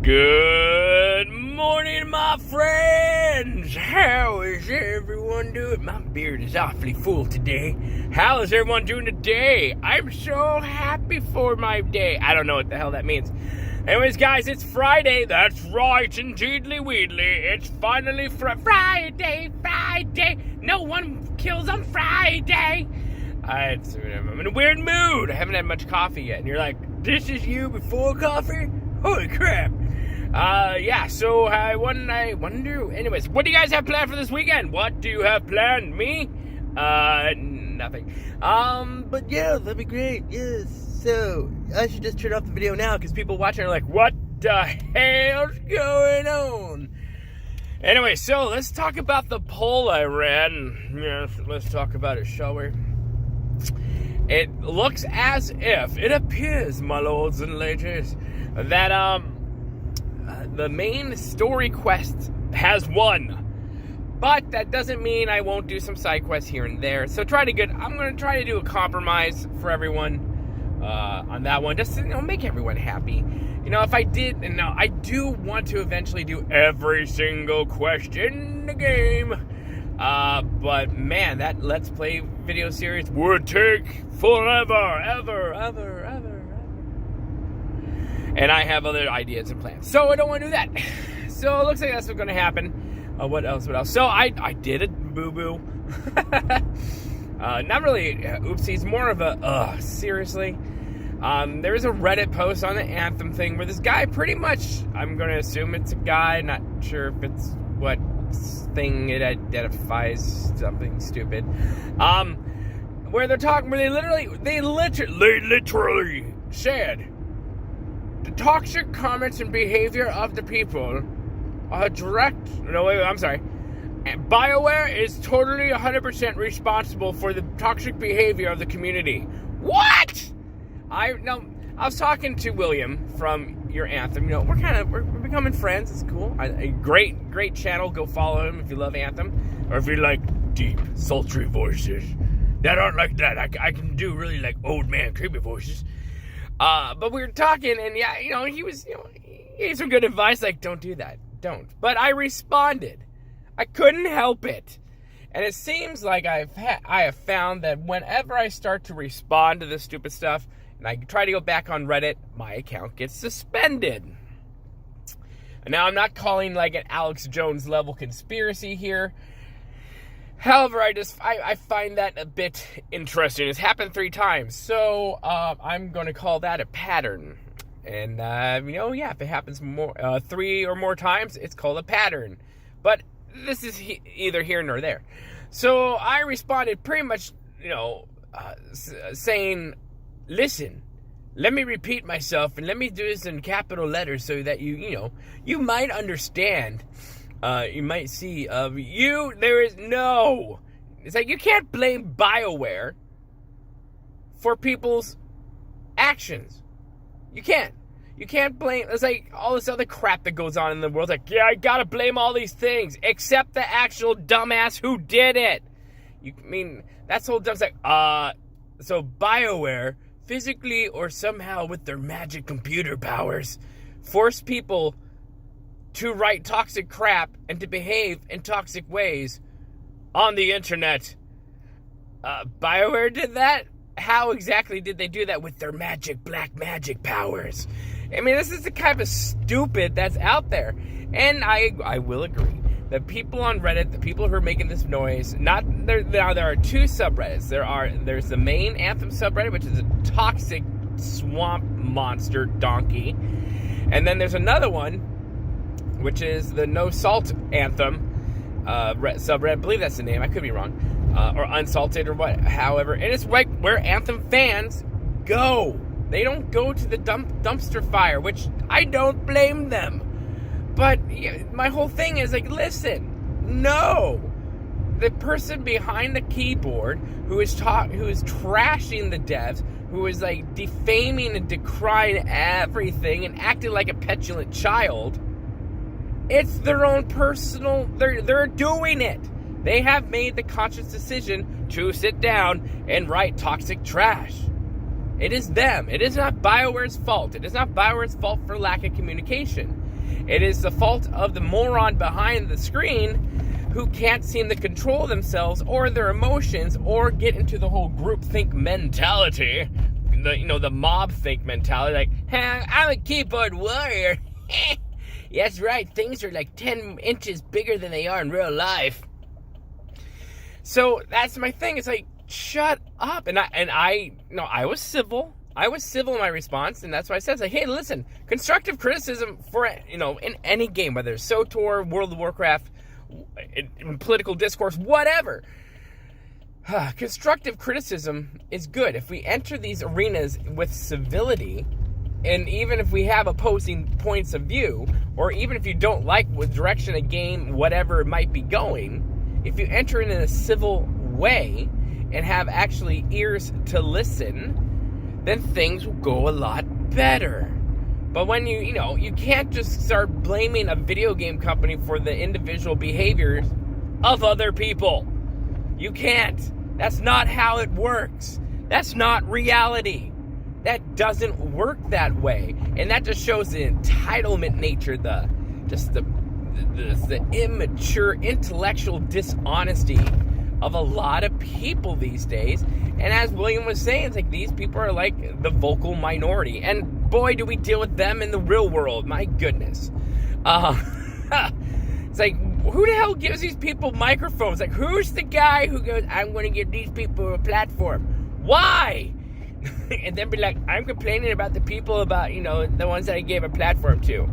Good morning, my friends. How is everyone doing? My beard is awfully full today. How is everyone doing today? I'm so happy for my day. I don't know what the hell that means. Anyways, guys, it's Friday. That's right, indeedly weedly. It's finally Friday. No one kills on Friday. I'm in a weird mood. I haven't had much coffee yet. And you're like, this is you before coffee? Holy crap. So I wonder, anyways, what do you guys have planned for this weekend? What do you have planned? Me? Nothing. But yeah, that'd be great, yes. So, I should just turn off the video now, because people watching are like, what the hell's going on? Anyway, so let's talk about the poll I ran. Yes, let's talk about it, shall we? It looks as if, it appears, my lords and ladies, that, the main story quest has won. But that doesn't mean I won't do some side quests here and there. So I'm going to try to do a compromise for everyone on that one. Just to, make everyone happy. If I did, and now I do want to eventually do every single question in the game. But man, that Let's Play video series would take forever, ever. And I have other ideas and plans. So I don't want to do that. So it looks like that's what's going to happen. What else? So I did a boo-boo. Not really oopsies. More of a, seriously. There was a Reddit post on the Anthem thing where this guy pretty much, I'm going to assume it's a guy, not sure if it's what thing it identifies, something stupid. Where they're talking, where they literally said, the toxic comments and behavior of the people are BioWare is totally 100% responsible for the toxic behavior of the community. What? I was talking to William from your Anthem. We're becoming friends. It's cool. A great channel. Go follow him if you love Anthem, or if you like deep, sultry voices that aren't like that. I can do really like old man creepy voices. But we were talking, and yeah, he gave some good advice, like, don't do that, don't. But I responded. I couldn't help it. And it seems like I have found that whenever I start to respond to this stupid stuff, and I try to go back on Reddit, my account gets suspended. And now I'm not calling like an Alex Jones level conspiracy here. However, I find that a bit interesting. It's happened 3 times. So, I'm going to call that a pattern. And, if it happens 3 or more times, it's called a pattern. But this is either here nor there. So, I responded pretty much, saying, listen, let me repeat myself, and let me do this in capital letters so that you might understand. You might see, there is no, it's like you can't blame BioWare for people's actions. You can't blame, it's like all this other crap that goes on in the world. Like, yeah, I gotta blame all these things, except the actual dumbass who did it. That's the whole dumb, like, so BioWare, physically or somehow with their magic computer powers, forced people to write toxic crap and to behave in toxic ways on the internet. BioWare did that? How exactly did they do that with their black magic powers? This is the kind of stupid that's out there. And I will agree. The people on Reddit, the people who are making this noise, there are 2 subreddits. There's the main Anthem subreddit, which is a toxic swamp monster donkey. And then there's another one, which is the No Salt Anthem subreddit. I believe that's the name. I could be wrong. Or Unsalted or what, however. And it's like where Anthem fans go. They don't go to the dumpster fire, which I don't blame them. But my whole thing is like, listen, no. The person behind the keyboard who is trashing the devs, who is like defaming and decrying everything and acting like a petulant child, it's their own personal, they're doing it. They have made the conscious decision to sit down and write toxic trash. It is them. It is not BioWare's fault. It is not BioWare's fault for lack of communication. It is the fault of the moron behind the screen who can't seem to control themselves or their emotions or get into the whole groupthink mentality. The mob think mentality, like, hey, I'm a keyboard warrior. That's right, things are like 10 inches bigger than they are in real life. So that's my thing. It's like, shut up. And I was civil. I was civil in my response, and that's why I said, like, hey, listen, constructive criticism for, in any game, whether it's Swtor, World of Warcraft, in political discourse, whatever. Constructive criticism is good. If we enter these arenas with civility, and even if we have opposing points of view, or even if you don't like what direction a game, whatever it might be going, if you enter in a civil way and have actually ears to listen, then things will go a lot better. But when you can't just start blaming a video game company for the individual behaviors of other people. You can't. That's not how it works. That's not reality. That doesn't work that way. And that just shows the entitlement nature, the immature intellectual dishonesty of a lot of people these days. And as William was saying, it's like these people are like the vocal minority. And boy, do we deal with them in the real world. My goodness. It's like, who the hell gives these people microphones? Like, who's the guy who goes, I'm going to give these people a platform? Why? And then be like, I'm complaining about the people about, the ones that I gave a platform to.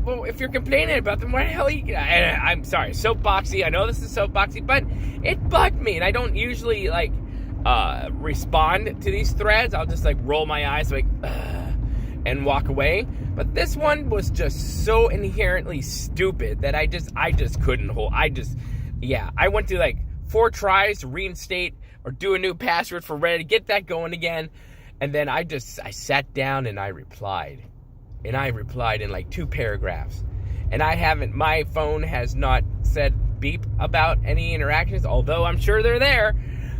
Well, if you're complaining about them, why the hell I'm sorry, soapboxy. I know this is soapboxy, but it bugged me. And I don't usually, respond to these threads. I'll just, roll my eyes, and walk away. But this one was just so inherently stupid that I just couldn't hold. I went to 4 tries to reinstate or do a new password for Reddit, get that going again. And then I sat down and I replied. And I replied in 2 paragraphs. And my phone has not said beep about any interactions, although I'm sure they're there.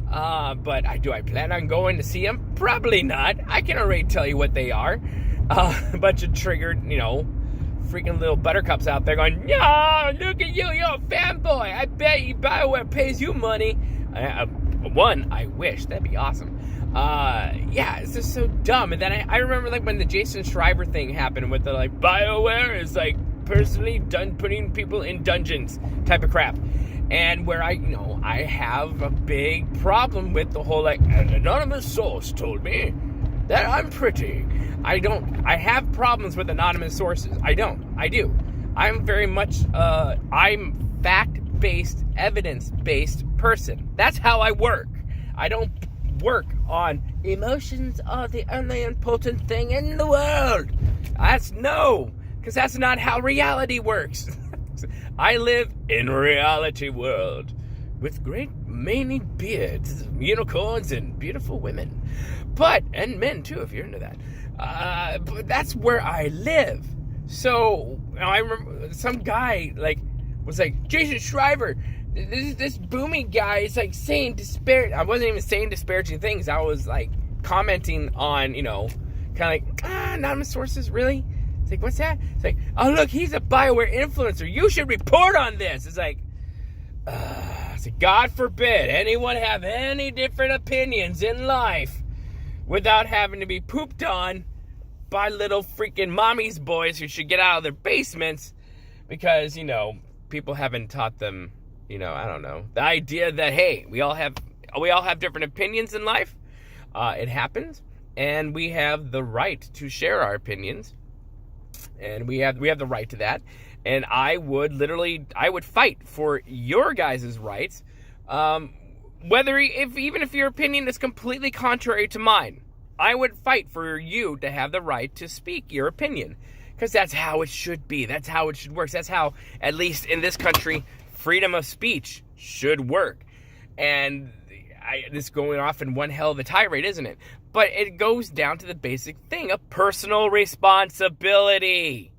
But do I plan on going to see them? Probably not. I can already tell you what they are. A bunch of triggered, freaking little buttercups out there going, yeah, look at you, you're a fanboy. I bet you BioWare pays you money. I wish. That'd be awesome. It's just so dumb. And then I remember when the Jason Schreiber thing happened with the BioWare is personally done putting people in dungeons type of crap. And where I have a big problem with the whole an anonymous source told me that I'm pretty. I have problems with anonymous sources. I do. I'm very much, I'm fact-based, evidence-based person. That's how I work. I don't work on emotions are the only important thing in the world. Because that's not how reality works. I live in a reality world with great many beards, unicorns, and beautiful women. And men too, if you're into that. But that's where I live. So, I remember some guy, was Jason Schreiber, this Boomy guy is, saying I wasn't even saying disparaging things. I was, commenting on, anonymous sources, really? It's what's that? It's oh, look, he's a BioWare influencer. You should report on this. It's God forbid anyone have any different opinions in life without having to be pooped on by little freaking mommy's boys who should get out of their basements because, people haven't taught them, I don't know, the idea that, hey, we all have different opinions in life. It happens, and we have the right to share our opinions, and we have the right to that. And I would fight for your guys' rights, even if your opinion is completely contrary to mine. I would fight for you to have the right to speak your opinion, because that's how it should be. That's how it should work. That's how, at least in this country, freedom of speech should work. And this is going off in one hell of a tirade, isn't it? But it goes down to the basic thing of personal responsibility.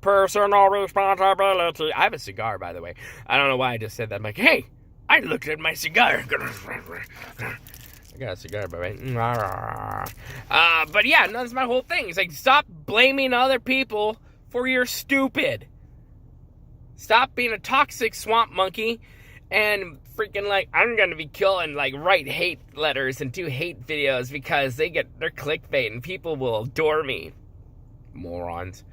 Personal responsibility. I have a cigar, by the way. I don't know why I just said that. I'm like, hey, I looked at my cigar. I got a cigar, but right. But yeah, no, that's my whole thing. It's like, stop blaming other people for your stupid. Stop being a toxic swamp monkey and freaking like, I'm gonna be killing, like, write hate letters and do hate videos because they're clickbait and people will adore me. Morons.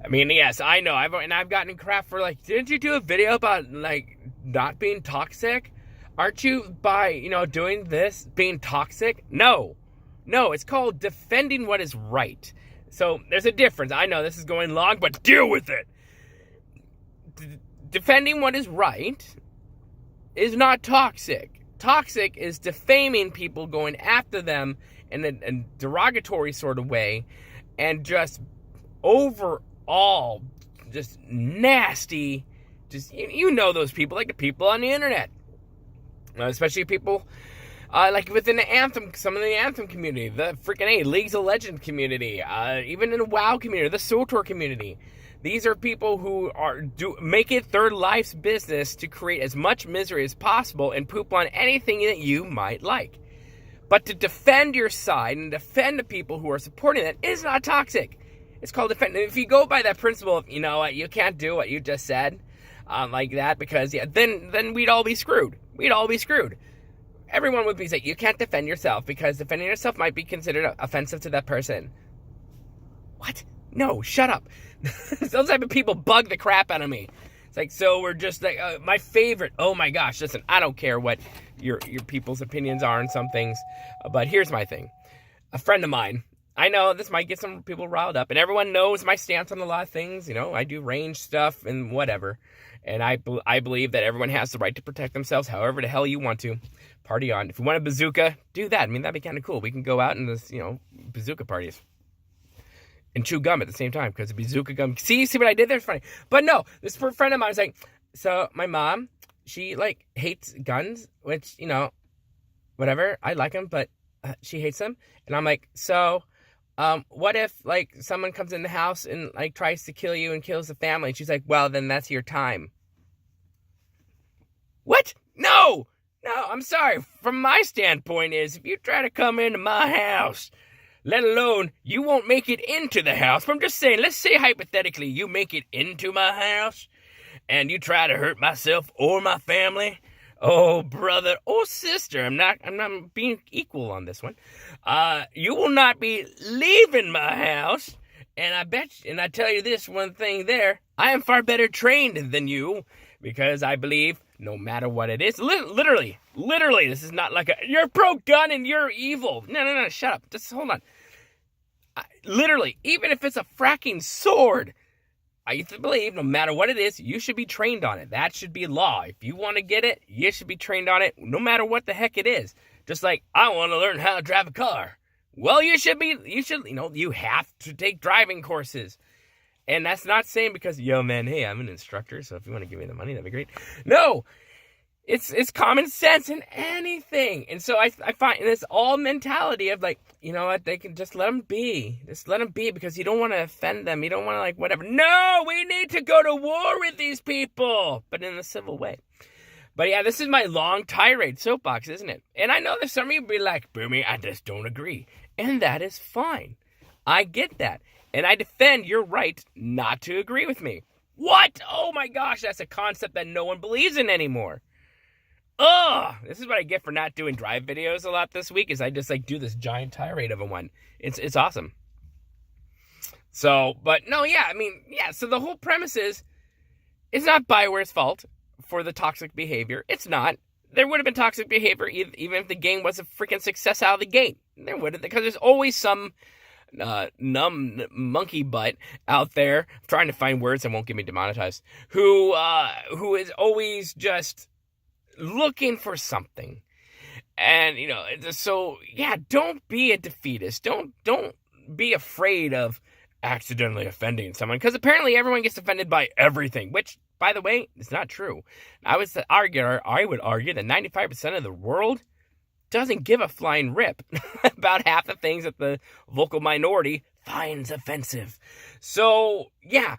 I mean, yes, I know. I've gotten crap for, like, didn't you do a video about, like, not being toxic? Aren't you, by, doing this, being toxic? No. No, it's called defending what is right. So, there's a difference. I know this is going long, but deal with it. Defending what is right is not toxic. Toxic is defaming people, going after them in a derogatory sort of way, and just overall just nasty, just, those people, like the people on the internet, especially people like within the Anthem, some of the Anthem community, the freaking Leagues of Legends community, even in the WoW community, the Swtor community. These are people who make it their life's business to create as much misery as possible and poop on anything that you might like. But to defend your side and defend the people who are supporting that is not toxic. It's called defend. If you go by that principle of, you can't do what you just said, like that, because then we'd all be screwed. We'd all be screwed. Everyone would be saying, you can't defend yourself because defending yourself might be considered offensive to that person. What? No, shut up. Those type of people bug the crap out of me. It's like, so we're just like, my favorite, oh my gosh, listen, I don't care what your people's opinions are on some things, but here's my thing. A friend of mine, I know this might get some people riled up, and everyone knows my stance on a lot of things. I do range stuff and whatever, and I believe that everyone has the right to protect themselves however the hell you want to. Party on. If you want a bazooka, do that. I mean, that'd be kind of cool. We can go out and just, bazooka parties. And chew gum at the same time, because the bazooka gum. See what I did there? It's funny. But no, this friend of mine was like, so my mom, she, like, hates guns, which, whatever. I like them, but she hates them. And I'm like, so, what if, like, someone comes in the house and, like, tries to kill you and kills the family? And she's like, well, then that's your time. What? No, I'm sorry. From my standpoint is, if you try to come into my house, let alone, you won't make it into the house. But I'm just saying, let's say hypothetically, you make it into my house, and you try to hurt myself or my family. Oh, brother, oh, sister, I'm not being equal on this one. You will not be leaving my house. And I tell you this one thing there, I am far better trained than you, because I believe no matter what it is, literally, this is not like you're pro-gun and you're evil. No, shut up. Just hold on. Literally, even if it's a fracking sword, I believe no matter what it is, you should be trained on it. That should be law. If you want to get it, you should be trained on it, no matter what the heck it is. Just like, I want to learn how to drive a car. Well, you have to take driving courses. And that's not saying because, yo, man, hey, I'm an instructor, so if you want to give me the money, that'd be great. No, it's common sense in anything. And so I find this all mentality of, like, you know what, they can just let them be. Just let them be, because you don't want to offend them. You don't want to, like, whatever. No, we need to go to war with these people, but in a civil way. But yeah, this is my long tirade soapbox, isn't it? And I know that some of you be like, Boomy, I just don't agree. And that is fine. I get that. And I defend your right not to agree with me. What? Oh my gosh, that's a concept that no one believes in anymore. Ugh! This is what I get for not doing drive videos a lot this week, is I just, like, do this giant tirade of a one. It's awesome. So, but no, yeah, I mean, yeah, so the whole premise is, it's not BioWare's fault for the toxic behavior. It's not. There would have been toxic behavior even if the game was a freaking success out of the gate. There would have, because there's always some numb monkey butt out there trying to find words that won't get me demonetized, who is always just looking for something. And so yeah, don't be a defeatist. Don't be afraid of accidentally offending someone, because apparently everyone gets offended by everything, which, by the way, is not true. I would argue that 95% of the world doesn't give a flying rip about half the things that the vocal minority finds offensive. So, yeah,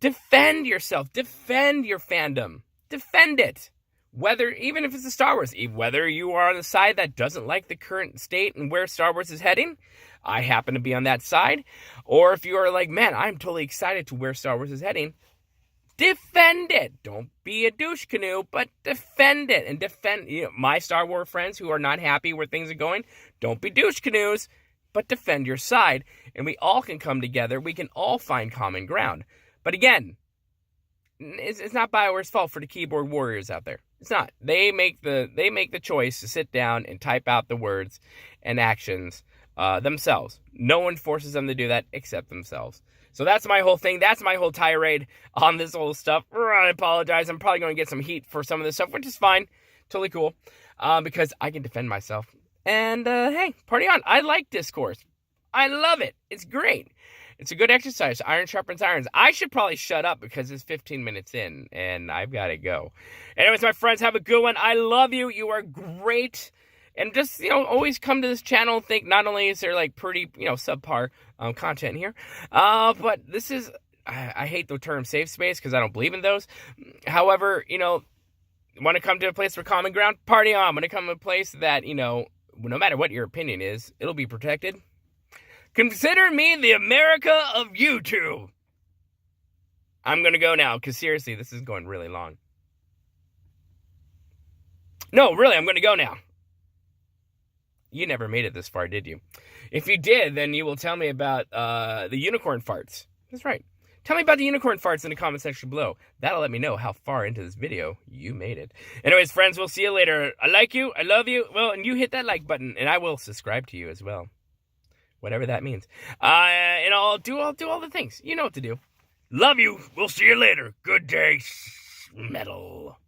defend yourself. Defend your fandom. Defend it. even if it's a Star Wars, whether you are on the side that doesn't like the current state and where Star Wars is heading, I happen to be on that side, or if you are like, man, I'm totally excited to where Star Wars is heading, defend it. Don't be a douche canoe, but defend it. And defend, my Star Wars friends who are not happy where things are going, don't be douche canoes, but defend your side. And we all can come together. We can all find common ground. But again, it's not BioWare's fault for the keyboard warriors out there. It's not. They make the choice to sit down and type out the words and actions themselves. No one forces them to do that except themselves. So that's my whole thing. That's my whole tirade on this whole stuff. I apologize. I'm probably going to get some heat for some of this stuff, which is fine. Totally cool. Because I can defend myself. And, hey, party on. I like discourse. I love it. It's great. It's a good exercise. Iron sharpens irons. I should probably shut up because it's 15 minutes in and I've got to go. Anyways, my friends, have a good one. I love you. You are great. And just, always come to this channel and think not only is there like pretty, subpar content here, but this is, I hate the term safe space because I don't believe in those. However, want to come to a place for common ground? Party on. Want to come to a place that, no matter what your opinion is, it'll be protected. Consider me the America of YouTube. I'm going to go now because seriously, this is going really long. No, really, I'm going to go now. You never made it this far, did you? If you did, then you will tell me about the unicorn farts. That's right. Tell me about the unicorn farts in the comment section below. That'll let me know how far into this video you made it. Anyways, friends, we'll see you later. I like you. I love you. Well, and you hit that like button, and I will subscribe to you as well. Whatever that means. And I'll do all the things. You know what to do. Love you. We'll see you later. Good day, metal.